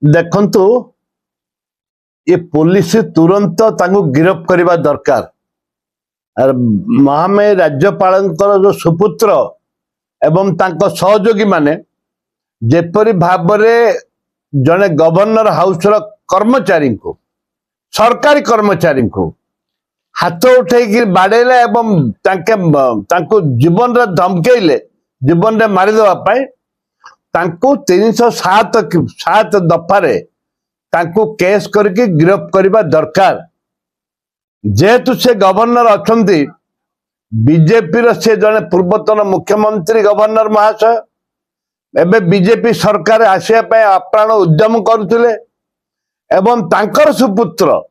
देखंतु ये पुलिस तुरंत तांको गिरफ्त करने दरकार। महामहिम राज्यपाल जो सुपुत्र एवं तांको सहयोगी माने जेपरी भाव जने गवर्नर हाउस कर्मचारी को सरकारी कर्मचारी को हाथ उठे बाड़ेले एवं तांको जीवन रे धमकेले जीवन रे मारिदेवाई 307 दफारे तांको केस करके गिरफ्त करने दरकार। जेहेतु से गवर्नर अच्छा बीजेपी से जने पूर्वतन मुख्यमंत्री गवर्नर महाशय एवं बीजेपी सरकार आसवाई आप्राण उद्यम करुले एवं तांकर सुपुत्र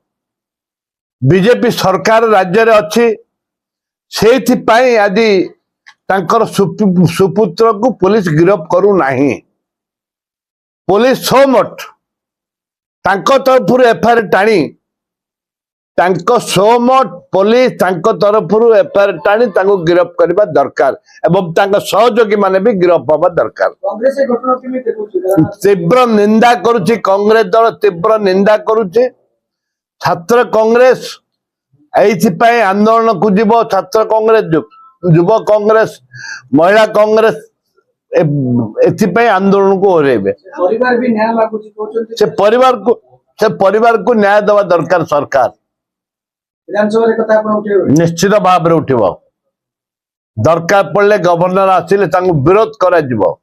बीजेपी सरकार राज्य रे अच्छी से आज तांकर सुपुत्र को पुलिस गिरफ्त करू नहीं। पुलिस सोमठ तांको तरफ एफआईआर टाणी सोमठ पुलिस तरफ एफआईआर टाणी गिरफ्त करने दरकार एवं सहयोगी माने भी गिरफ्त हवा दरकार। तीव्र निंदा करुछि कांग्रेस दल तीव्र निंदा करुछि। छात्र कांग्रेस एइथिपाई आंदोलन को जीव छात्र कांग्रेस युवा कांग्रेस महिला कांग्रेस एथिपाई आंदोलन को ओरेबे। से परिवार को न्याय देवा दरकार सरकार। निश्चित भाव में उठिब दरकार पड़े गवर्नर आसिले विरोध करा जिवो।